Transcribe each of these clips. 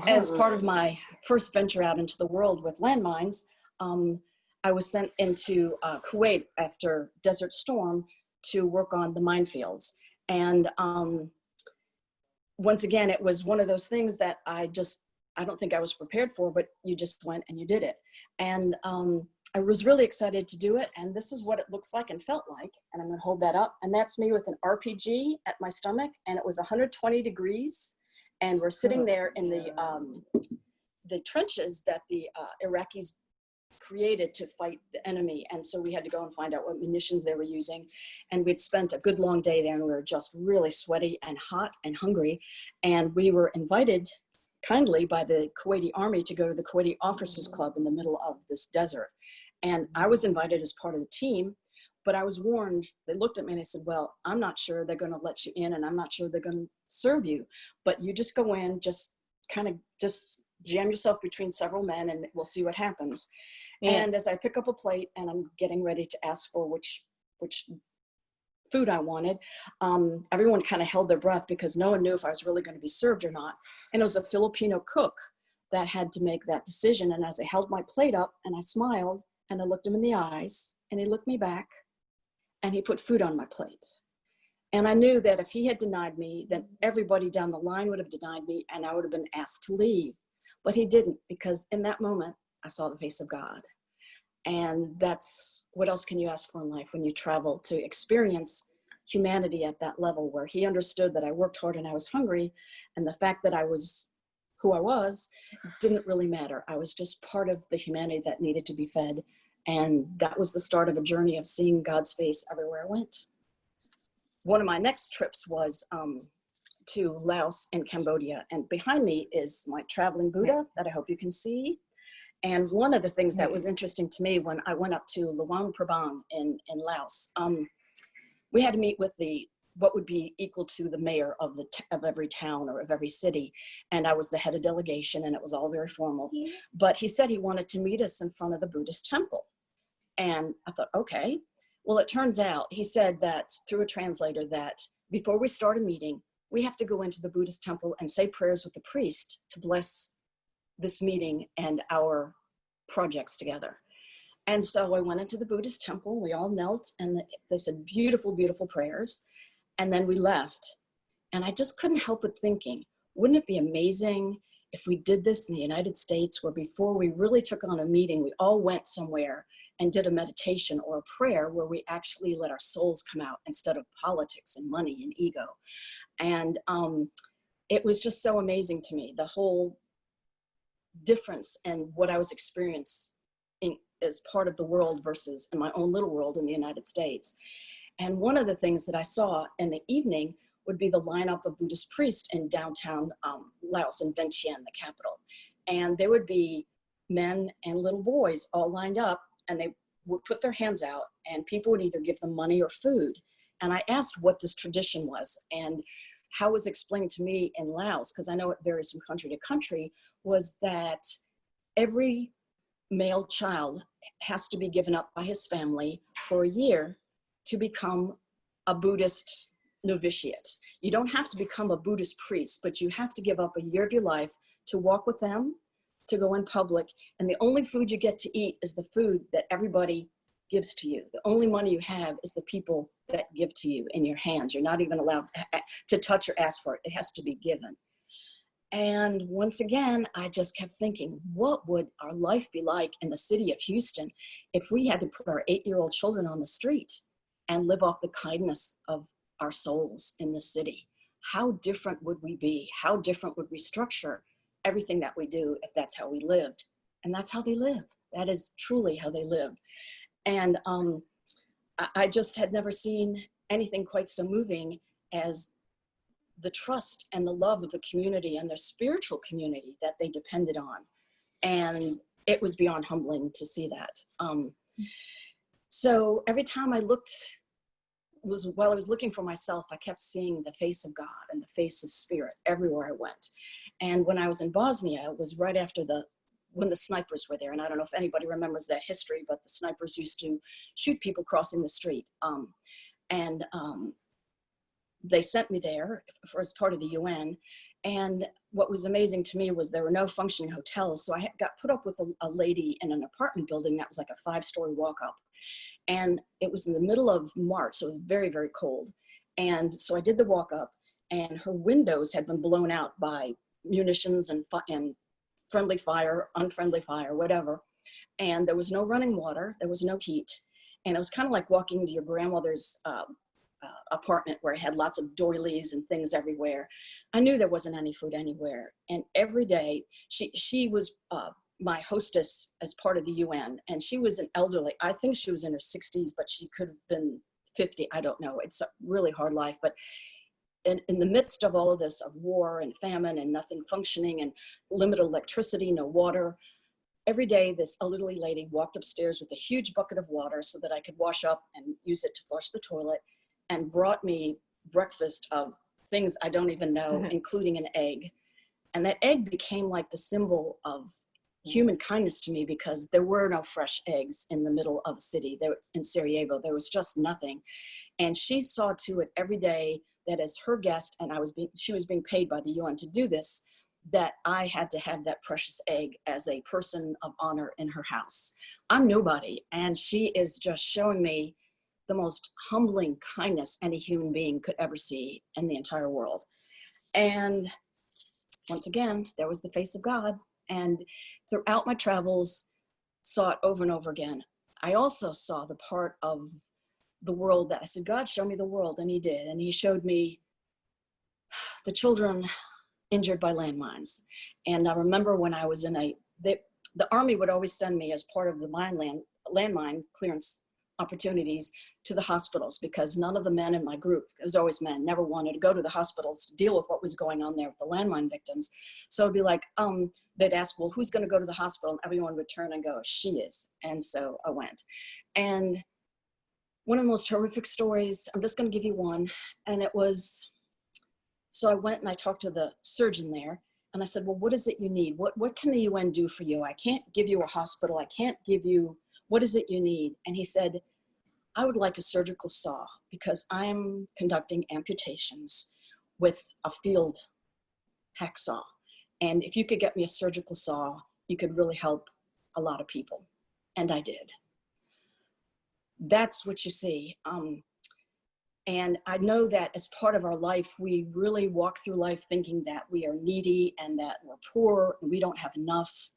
as part of my first venture out into the world with landmines, I was sent into Kuwait after Desert Storm to work on the minefields. And once again, it was one of those things that I don't think I was prepared for, but you just went and you did it. And I was really excited to do it. And this is what it looks like and felt like. And I'm gonna hold that up. And that's me with an RPG at my stomach. And it was 120 degrees. And we're sitting there in the trenches that the Iraqis created to fight the enemy. And so we had to go and find out what munitions they were using. And we'd spent a good long day there, and we were just really sweaty and hot and hungry. And we were invited kindly by the Kuwaiti army to go to the Kuwaiti Officers Club in the middle of this desert. And I was invited as part of the team, but I was warned. They looked at me and they said, well, I'm not sure they're going to let you in, and I'm not sure they're going to serve you, but you just go in, just jam yourself between several men and we'll see what happens. Yeah. And as I pick up a plate and I'm getting ready to ask for which food I wanted, everyone kind of held their breath because no one knew if I was really going to be served or not. And it was a Filipino cook that had to make that decision. And as I held my plate up and I smiled and I looked him in the eyes and he looked me back and he put food on my plate. And I knew that if he had denied me, then everybody down the line would have denied me and I would have been asked to leave. But he didn't, because in that moment, I saw the face of God. And that's, what else can you ask for in life when you travel to experience humanity at that level, where he understood that I worked hard and I was hungry, and the fact that I was who I was didn't really matter. I was just part of the humanity that needed to be fed. And that was the start of a journey of seeing God's face everywhere I went. One of my next trips was to Laos and Cambodia. And behind me is my traveling Buddha that I hope you can see. And one of the things that was interesting to me when I went up to Luang Prabang in Laos, we had to meet with what would be equal to the mayor of every town or of every city. And I was the head of delegation, and it was all very formal. Yeah. But he said he wanted to meet us in front of the Buddhist temple. And I thought, okay. Well, it turns out, he said that through a translator, that before we start a meeting, we have to go into the Buddhist temple and say prayers with the priest to bless this meeting and our projects together. And so I went into the Buddhist temple, we all knelt, and they said beautiful, beautiful prayers. And then we left. And I just couldn't help but thinking, wouldn't it be amazing if we did this in the United States, where before we really took on a meeting, we all went somewhere and did a meditation or a prayer where we actually let our souls come out instead of politics and money and ego. And it was just so amazing to me, the whole difference in what I was experiencing as part of the world versus in my own little world in the United States. And one of the things that I saw in the evening would be the lineup of Buddhist priests in downtown Laos, in Vientiane, the capital. And there would be men and little boys all lined up, and they would put their hands out, and people would either give them money or food. And I asked what this tradition was, and how it was explained to me in Laos, because I know it varies from country to country, was that every male child has to be given up by his family for a year to become a Buddhist novitiate. You don't have to become a Buddhist priest, but you have to give up a year of your life to walk with them, to go in public, and the only food you get to eat is the food that everybody gives to you. The only money you have is the people that give to you in your hands. You're not even allowed to touch or ask for it. It has to be given. And once again, I just kept thinking, what would our life be like in the city of Houston if we had to put our 8-year-old children on the street and live off the kindness of our souls in the city? How different would we be? How different would we structure everything that we do if that's how we lived? And that's how they live. That is truly how they lived. And I just had never seen anything quite so moving as the trust and the love of the community and their spiritual community that they depended on. And it was beyond humbling to see that. So every time I looked, while I was looking for myself, I kept seeing the face of God and the face of spirit everywhere I went. And when I was in Bosnia, it was right after when the snipers were there. And I don't know if anybody remembers that history, but the snipers used to shoot people crossing the street. They sent me there as part of the UN. And what was amazing to me was there were no functioning hotels. So I got put up with a lady in an apartment building that was like a 5-story walk up. And it was in the middle of March, so it was very, very cold. And so I did the walk up, and her windows had been blown out by munitions and friendly fire, unfriendly fire, whatever. And there was no running water, there was no heat. And it was kind of like walking into your grandmother's apartment where it had lots of doilies and things everywhere. I knew there wasn't any food anywhere. And every day, she was my hostess as part of the UN, and she was an elderly, I think she was in her 60s, but she could have been 50, I don't know. It's a really hard life. But in the midst of all of this, of war and famine and nothing functioning and limited electricity, no water, every day this elderly lady walked upstairs with a huge bucket of water so that I could wash up and use it to flush the toilet, and brought me breakfast of things I don't even know, including an egg. And that egg became like the symbol of human kindness to me, because there were no fresh eggs in the middle of a city. There in Sarajevo, there was just nothing. And she saw to it every day that as her guest, and she was being paid by the UN to do this, that I had to have that precious egg as a person of honor in her house. I'm nobody, and she is just showing me the most humbling kindness any human being could ever see in the entire world. And once again, there was the face of God. And throughout my travels, saw it over and over again. I also saw the part of the world that I said, God, show me the world. And he did. And he showed me the children injured by landmines. And I remember when I was in the Army would always send me as part of the landmine clearance opportunities to the hospitals, because none of the men in my group, it was always men, never wanted to go to the hospitals to deal with what was going on there with the landmine victims. So it'd be like, they'd ask, well, who's going to go to the hospital? And everyone would turn and go, she is. And so I went. And one of the most horrific stories, I'm just going to give you one. And it was, so I went and I talked to the surgeon there, and I said, well, what is it you need? What can the UN do for you? I can't give you a hospital. I can't give you, what is it you need? And he said, I would like a surgical saw, because I'm conducting amputations with a field hacksaw. And if you could get me a surgical saw, you could really help a lot of people. And I did. That's what you see. And I know that as part of our life, we really walk through life thinking that we are needy and that we're poor and we don't have enough.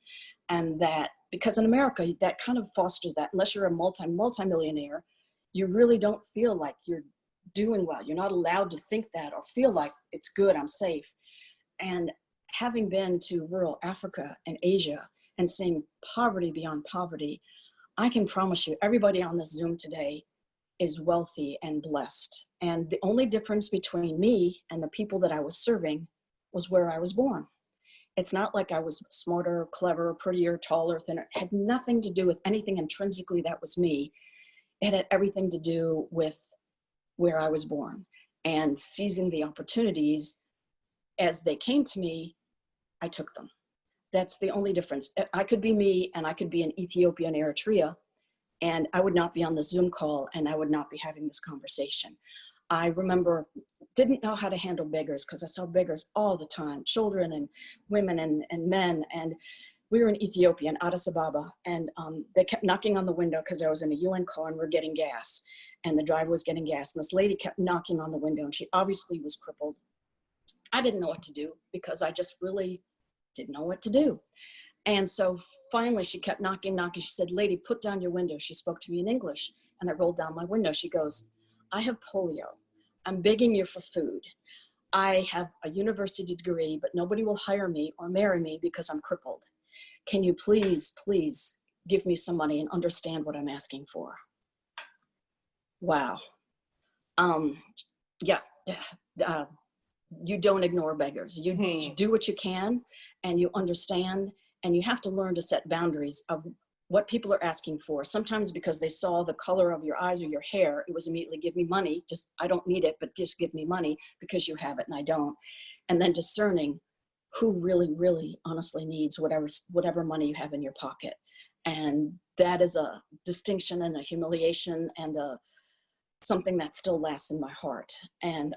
And that, because in America, that kind of fosters that. Unless you're a multi-millionaire, you really don't feel like you're doing well. You're not allowed to think that or feel like it's good, I'm safe. And having been to rural Africa and Asia and seeing poverty beyond poverty, I can promise you everybody on this Zoom today is wealthy and blessed. And the only difference between me and the people that I was serving was where I was born. It's not like I was smarter, clever, prettier, taller, thinner. It had nothing to do with anything intrinsically that was me. It had everything to do with where I was born and seizing the opportunities as they came to me. I took them. That's the only difference. I could be me, and I could be in Ethiopia and Eritrea, and I would not be on the Zoom call, and I would not be having this conversation. I remember, didn't know how to handle beggars, because I saw beggars all the time, children and women and men. And we were in Ethiopia, in Addis Ababa, and they kept knocking on the window because I was in a UN car and we're getting gas, and the driver was getting gas. And this lady kept knocking on the window, and she obviously was crippled. I didn't know what to do, because I just really didn't know what to do. And so finally she kept knocking. She said, lady, put down your window. She spoke to me in English, and I rolled down my window. She goes, I have polio. I'm begging you for food. I have a university degree, but nobody will hire me or marry me because I'm crippled. Can you please give me some money and understand what I'm asking for? Wow. You don't ignore beggars. You do what you can, and you understand, and you have to learn to set boundaries of what people are asking for. Sometimes because they saw the color of your eyes or your hair, it was immediately, give me money. Just, I don't need it, but just give me money because you have it and I don't. And then discerning who really, really honestly needs whatever money you have in your pocket. And that is a distinction and a humiliation and something that still lasts in my heart. And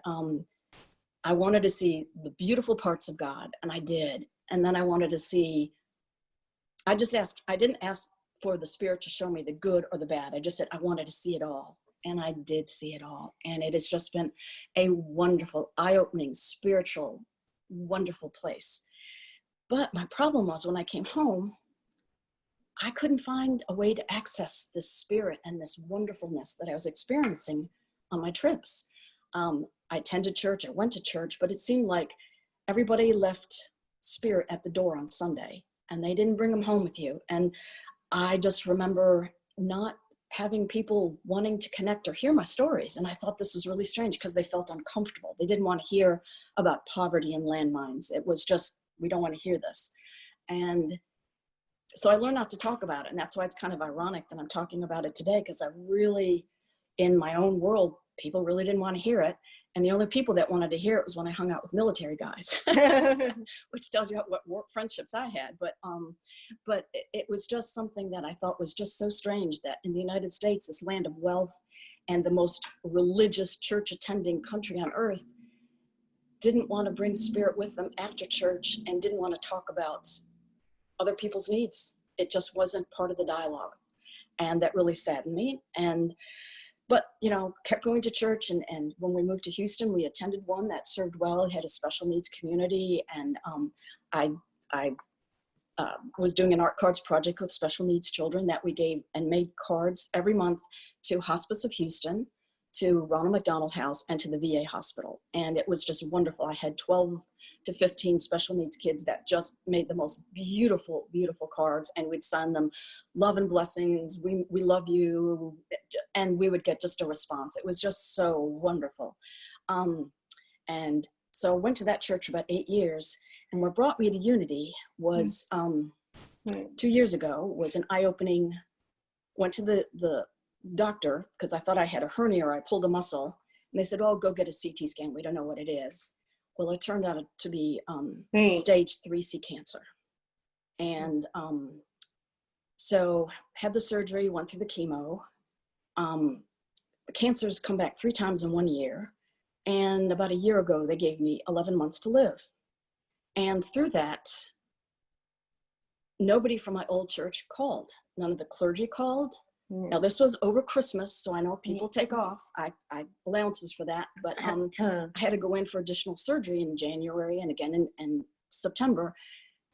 I wanted to see the beautiful parts of God, and I did. And then I wanted to see, I didn't ask for the Spirit to show me the good or the bad. I just said, I wanted to see it all. And I did see it all. And it has just been a wonderful, eye-opening, spiritual, wonderful place. But my problem was when I came home, I couldn't find a way to access this spirit and this wonderfulness that I was experiencing on my trips. I attended church, I went to church, but it seemed like everybody left spirit at the door on Sunday and they didn't bring them home with you. And I just remember not having people wanting to connect or hear my stories. And I thought this was really strange because they felt uncomfortable. They didn't want to hear about poverty and landmines. It was just, we don't want to hear this. And so I learned not to talk about it. And that's why it's kind of ironic that I'm talking about it today, because I really, in my own world, people really didn't want to hear it. And the only people that wanted to hear it was when I hung out with military guys, which tells you what friendships I had. But it was just something that I thought was just so strange that in the United States, this land of wealth and the most religious church attending country on earth, didn't want to bring spirit with them after church and didn't want to talk about other people's needs. It just wasn't part of the dialogue. And that really saddened me. But, you know, kept going to church. And when we moved to Houston, we attended one that served well. It had a special needs community. And I was doing an art cards project with special needs children that we gave and made cards every month to Hospice of Houston, to Ronald McDonald House, and to the VA hospital. And it was just wonderful. I had 12 to 15 special needs kids that just made the most beautiful, beautiful cards. And we'd sign them, love and blessings, we love you. And we would get just a response. It was just so wonderful. And so I went to that church for about 8 years. And what brought me to Unity was 2 years ago, was an eye-opening, went to the doctor because I thought I had a hernia or I pulled a muscle, and they said, oh, go get a CT scan, we don't know what it is. Well, it turned out to be stage 3C cancer. And so had the surgery, went through the chemo. The cancer's come back 3 times in 1 year, and about a year ago they gave me 11 months to live. And through that, nobody from my old church called. None of the clergy called. Now, this was over Christmas, so I know people take off. I allowances for that, but I had to go in for additional surgery in January and again in September.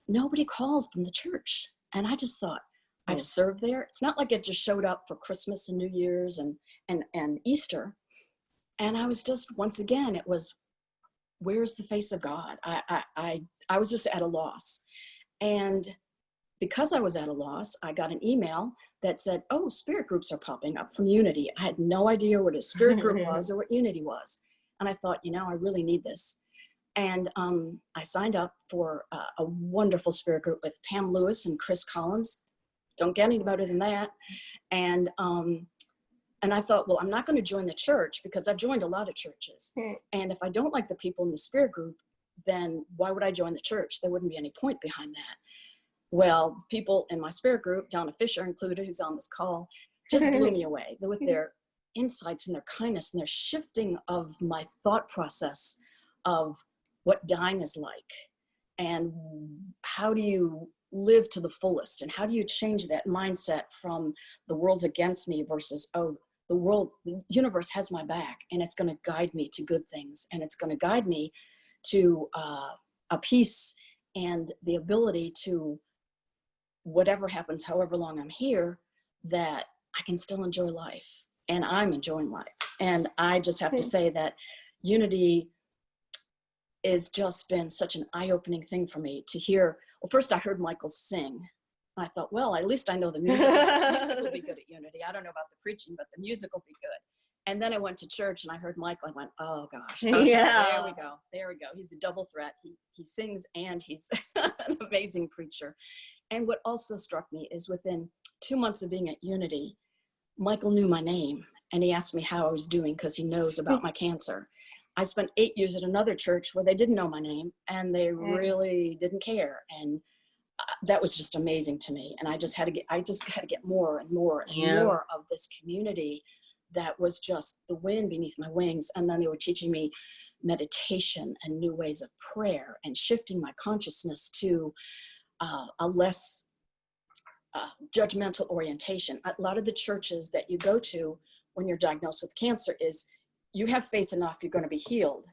Nobody called from the church. And I just thought, I've served there. It's not like it just showed up for Christmas and New Year's and Easter. And I was just, once again, it was, where's the face of God? I was just at a loss. And because I was at a loss, I got an email that said, oh, spirit groups are popping up from Unity. I had no idea what a spirit group was or what Unity was. And I thought, you know, I really need this. And I signed up for a wonderful spirit group with Pam Lewis and Chris Collins. Don't get any better than that. And I thought, well, I'm not going to join the church because I've joined a lot of churches. And if I don't like the people in the spirit group, then why would I join the church? There wouldn't be any point behind that. Well, people in my spirit group, Donna Fisher included, who's on this call, just blew me away with their insights and their kindness and their shifting of my thought process of what dying is like and how do you live to the fullest and how do you change that mindset from the world's against me versus, oh, the universe has my back and it's going to guide me to good things and it's going to guide me to a peace and the ability to whatever happens, however long I'm here, that I can still enjoy life. And I'm enjoying life. And I just have to say that Unity has just been such an eye-opening thing for me to hear. Well, first I heard Michael sing. I thought, well, at least I know the music. The music will be good at Unity. I don't know about the preaching, but the music will be good. And then I went to church and I heard Michael. I went, oh gosh, okay, there we go. There we go. He's a double threat. He sings and he's an amazing preacher. And what also struck me is within 2 months of being at Unity, Michael knew my name and he asked me how I was doing because he knows about my cancer. I spent 8 years at another church where they didn't know my name and they really didn't care. And that was just amazing to me. And I just had to get more and more and more of this community that was just the wind beneath my wings. And then they were teaching me meditation and new ways of prayer and shifting my consciousness to a less judgmental orientation. A lot of the churches that you go to when you're diagnosed with cancer is, you have faith enough, you're going to be healed.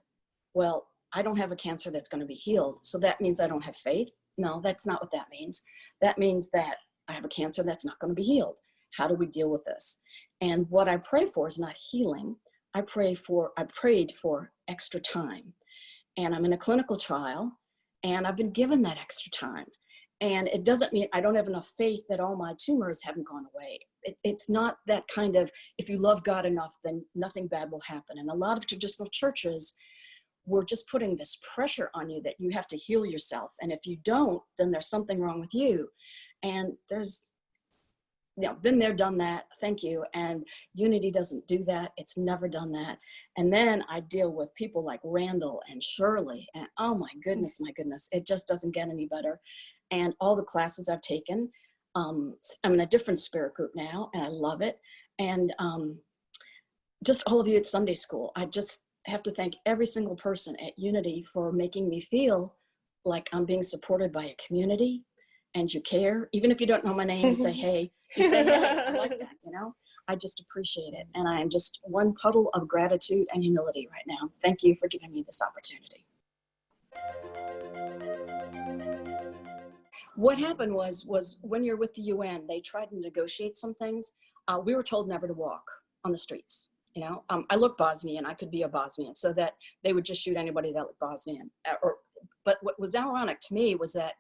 Well, I don't have a cancer that's going to be healed, so that means I don't have faith? No, that's not what that means. That means that I have a cancer that's not going to be healed. How do we deal with this? And what I pray for is not healing. I prayed for extra time. And I'm in a clinical trial, and I've been given that extra time. And it doesn't mean I don't have enough faith that all my tumors haven't gone away. It's not that kind of, if you love God enough, then nothing bad will happen. And a lot of traditional churches were just putting this pressure on you that you have to heal yourself. And if you don't, then there's something wrong with you. And there's, been there, done that, thank you. And Unity doesn't do that. It's never done that. And then I deal with people like Randall and Shirley, and oh my goodness, it just doesn't get any better. And all the classes I've taken, I'm in a different spirit group now, and I love it. And just all of you at Sunday school, I just have to thank every single person at Unity for making me feel like I'm being supported by a community, and you care. Even if you don't know my name, you say, hey, I like that, I just appreciate it. And I am just one puddle of gratitude and humility right now. Thank you for giving me this opportunity. What happened was when you're with the UN, they tried to negotiate some things. We were told never to walk on the streets. I look Bosnian, I could be a Bosnian, so that they would just shoot anybody that looked Bosnian. But what was ironic to me was that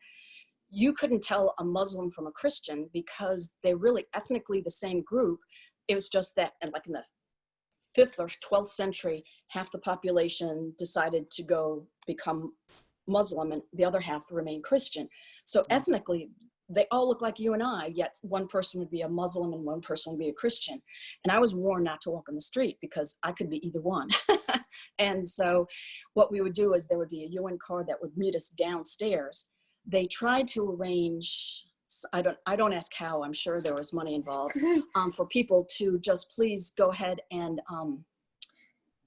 you couldn't tell a Muslim from a Christian because they're really ethnically the same group. It was just that, and like in the 5th or 12th century, half the population decided to go become Muslim and the other half remain Christian. So ethnically, they all look like you and I, yet one person would be a Muslim and one person would be a Christian. And I was warned not to walk on the street because I could be either one. And so what we would do is there would be a UN car that would meet us downstairs. They tried to arrange, I don't ask how, I'm sure there was money involved, for people to just please go ahead and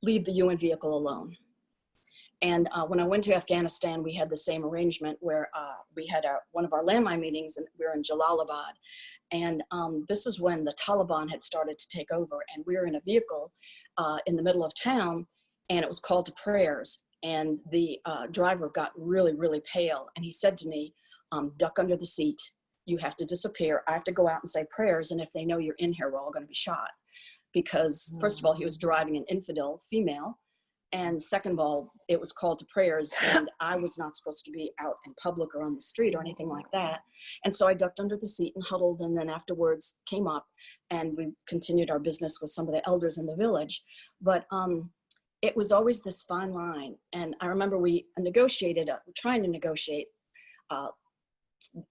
leave the UN vehicle alone. And when I went to Afghanistan, we had the same arrangement where we had one of our landmine meetings, and we were in Jalalabad. And this is when the Taliban had started to take over, and we were in a vehicle in the middle of town, and it was called to prayers. And the driver got really, really pale. And he said to me, duck under the seat. You have to disappear. I have to go out and say prayers. And if they know you're in here, we're all going to be shot. Because first of all, he was driving an infidel female. And second of all, it was called to prayers, and I was not supposed to be out in public or on the street or anything like that. And so I ducked under the seat and huddled, and then afterwards came up, and we continued our business with some of the elders in the village. But it was always this fine line. And I remember we negotiated, trying to negotiate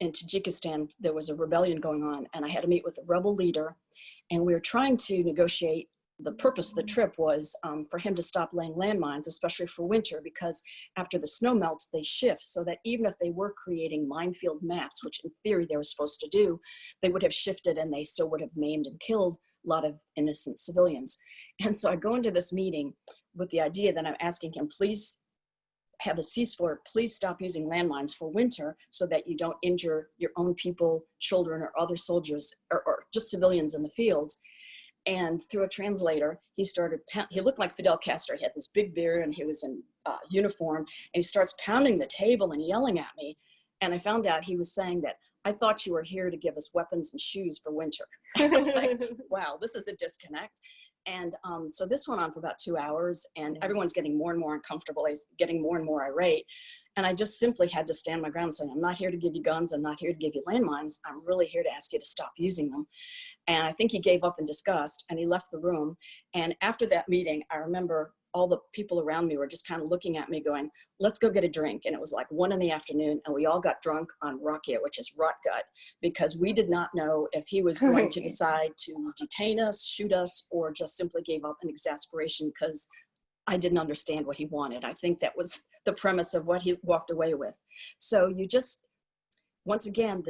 in Tajikistan. There was a rebellion going on, and I had to meet with the rebel leader, and we were trying to negotiate. The purpose of the trip was for him to stop laying landmines, especially for winter, because after the snow melts, they shift, so that even if they were creating minefield maps, which in theory they were supposed to do, they would have shifted and they still would have maimed and killed a lot of innocent civilians. And so I go into this meeting with the idea that I'm asking him, please have a ceasefire, please stop using landmines for winter so that you don't injure your own people, children, or other soldiers, or just civilians in the fields. And through a translator, he looked like Fidel Castro. He had this big beard and he was in uniform, and he starts pounding the table and yelling at me. And I found out he was saying that, I thought you were here to give us weapons and shoes for winter. I was like, wow, this is a disconnect. And so this went on for about 2 hours, and everyone's getting more and more uncomfortable. He's getting more and more irate. And I just simply had to stand my ground and say, I'm not here to give you guns. I'm not here to give you landmines. I'm really here to ask you to stop using them. And I think he gave up in disgust, and he left the room. And after that meeting, I remember all the people around me were just kind of looking at me going, let's go get a drink. And it was like 1 PM, and we all got drunk on rakia, which is rot gut, because we did not know if he was going to decide to detain us, shoot us, or just simply gave up in exasperation because I didn't understand what he wanted. I think that was the premise of what he walked away with. So you just, once again,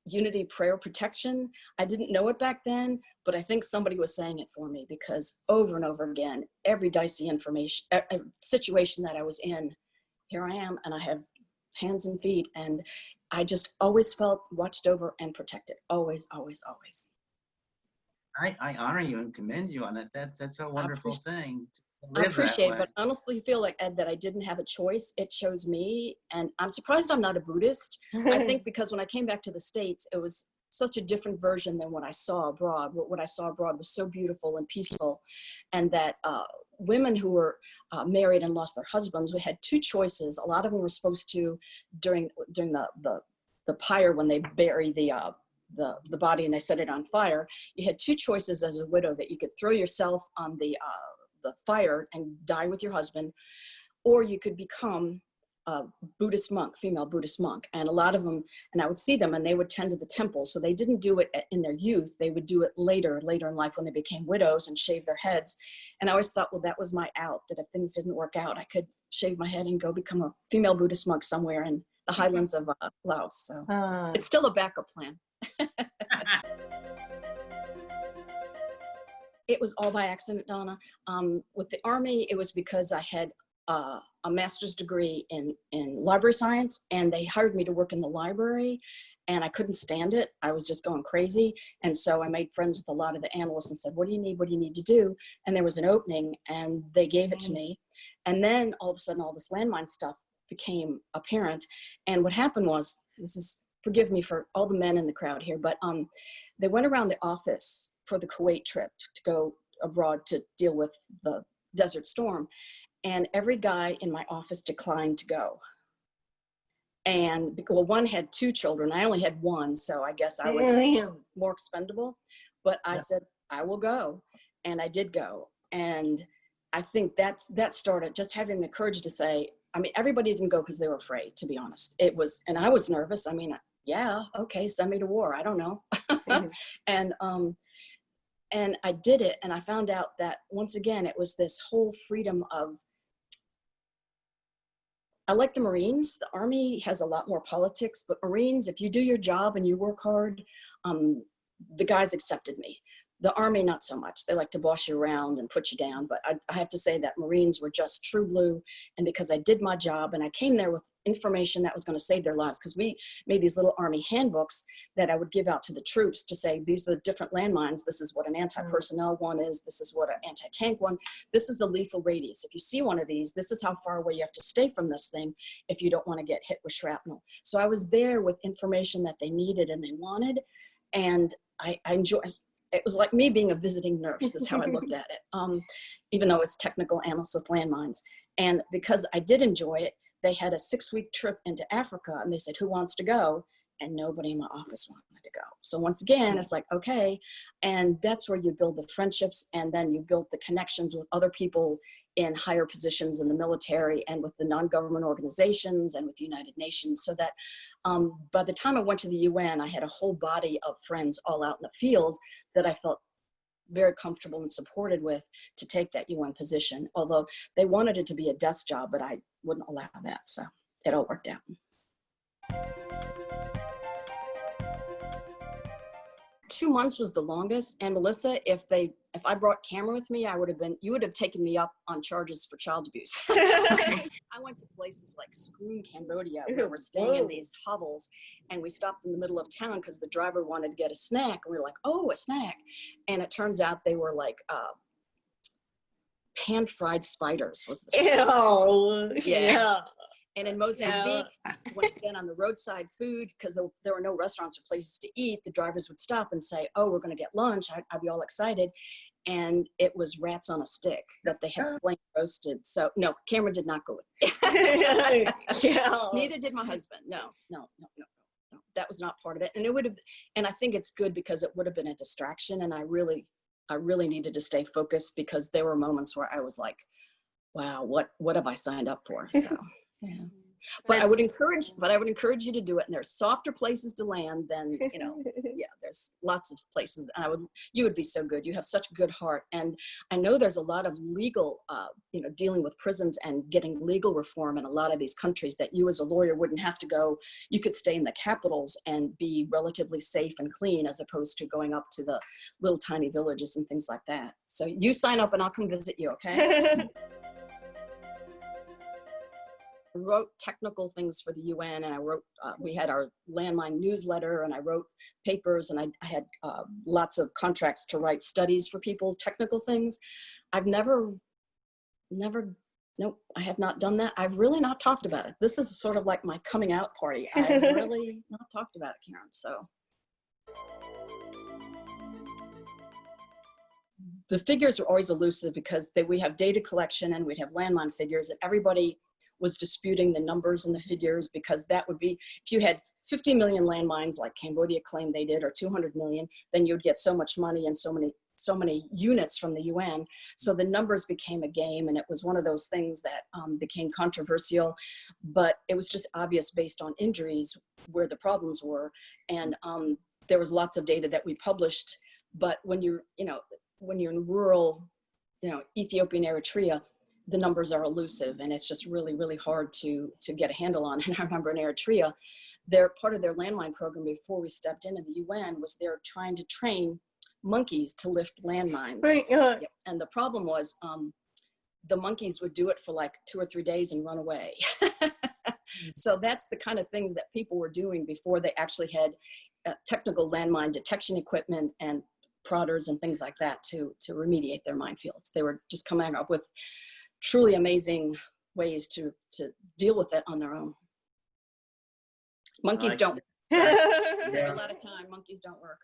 unity, prayer, protection. I didn't know it back then, but I think somebody was saying it for me, because over and over again, every dicey situation that I was in, here I am, and I have hands and feet, and I just always felt watched over and protected. Always, always, always. I honor you and commend you on that. That's a wonderful thing. I appreciate it, but honestly feel like, Ed, that I didn't have a choice. It chose me, and I'm surprised I'm not a Buddhist. I think because when I came back to the States, it was such a different version than what I saw abroad. What I saw abroad was so beautiful and peaceful, and that women who were married and lost their husbands, we had two choices. A lot of them were supposed to, during the pyre, when they bury the body and they set it on fire, you had two choices as a widow, that you could throw yourself on the fire and die with your husband, or you could become a Buddhist monk, female Buddhist monk. And a lot of them, and I would see them, and they would tend to the temple. So they didn't do it in their youth. They would do it later in life when they became widows and shave their heads. And I always thought, well, that was my out, that if things didn't work out, I could shave my head and go become a female Buddhist monk somewhere in the highlands of Laos. So it's still a backup plan. It was all by accident, Donna. With the Army, it was because I had a master's degree in library science, and they hired me to work in the library, and I couldn't stand it. I was just going crazy. And so I made friends with a lot of the analysts and said, what do you need? What do you need to do? And there was an opening, and they gave it to me. And then all of a sudden, all this landmine stuff became apparent. And what happened was, forgive me for all the men in the crowd here, but they went around the office for the Kuwait trip to go abroad to deal with the Desert Storm. And every guy in my office declined to go. And well, one had two children. I only had one, so I guess I was more expendable. But I said, I will go. And I did go. And I think that started just having the courage to say, I mean, everybody didn't go because they were afraid, to be honest. It was, and I was nervous. I mean, yeah, okay, send me to war. I don't know. And I did it, and I found out that once again, it was this whole freedom of, I like the Marines. The Army has a lot more politics, but Marines, if you do your job and you work hard, the guys accepted me. The Army, not so much. They like to boss you around and put you down. But I have to say that Marines were just true blue. And because I did my job, and I came there with information that was going to save their lives, because we made these little Army handbooks that I would give out to the troops to say, these are the different landmines. This is what an anti-personnel one is. This is what an anti-tank one. This is the lethal radius. If you see one of these, this is how far away you have to stay from this thing if you don't want to get hit with shrapnel. So I was there with information that they needed and they wanted. And I enjoy. It was like me being a visiting nurse, is how I looked at it, even though it's technical analyst with landmines. And because I did enjoy it, they had a 6-week trip into Africa, and they said, who wants to go? And nobody in my office wanted to go. So once again, it's like, okay. And that's where you build the friendships, and then you build the connections with other people in higher positions in the military and with the non-government organizations and with the United Nations, so that by the time I went to the UN, I had a whole body of friends all out in the field that I felt very comfortable and supported with to take that UN position. Although they wanted it to be a desk job, but I wouldn't allow that. So it all worked out. 2 months was the longest. And Melissa, if I brought camera with me, you would have taken me up on charges for child abuse. I went to places like Scroon, Cambodia, where we're staying in these hovels, and we stopped in the middle of town because the driver wanted to get a snack, and we were like, oh, a snack. And it turns out they were like pan-fried spiders was the snack. Ew. Yeah. And in Mozambique, when again on the roadside food, because there were no restaurants or places to eat, the drivers would stop and say, oh, we're going to get lunch. I'd be all excited. And it was rats on a stick that they had plain roasted. So no, camera did not go with it. Neither did my husband. No. That was not part of it. And it would have, and I think it's good because it would have been a distraction. And I really needed to stay focused, because there were moments where I was like, wow, what have I signed up for? So. Yeah. But I would encourage you to do it. And there's softer places to land than, yeah, there's lots of places. And you would be so good. You have such a good heart. And I know there's a lot of legal, dealing with prisons and getting legal reform in a lot of these countries that you as a lawyer wouldn't have to go. You could stay in the capitals and be relatively safe and clean as opposed to going up to the little tiny villages and things like that. So you sign up and I'll come visit you, okay? I wrote technical things for the UN, and I wrote, we had our landmine newsletter, and I wrote papers, and I had lots of contracts to write studies for people, technical things. I've never, nope, I have not done that. I've really not talked about it. This is sort of like my coming out party. I've really not talked about it, Karen, so. The figures are always elusive because we have data collection and we'd have landmine figures, and everybody was disputing the numbers and the figures, because that would be, if you had 50 million landmines like Cambodia claimed they did, or 200 million, then you'd get so much money and so many units from the UN. So the numbers became a game, and it was one of those things that became controversial, but it was just obvious based on injuries where the problems were. And there was lots of data that we published, but when you're in rural, Ethiopia and Eritrea, the numbers are elusive, and it's just really, really hard to get a handle on. And I remember in Eritrea, part of their landmine program before we stepped into the UN was they're trying to train monkeys to lift landmines. Right. Yep. And the problem was the monkeys would do it for like 2 or 3 days and run away. So that's the kind of things that people were doing before they actually had technical landmine detection equipment and prodders and things like that to remediate their minefields. They were just coming up with truly amazing ways to deal with it on their own. Monkeys don't. Save a lot of time. Monkeys don't work.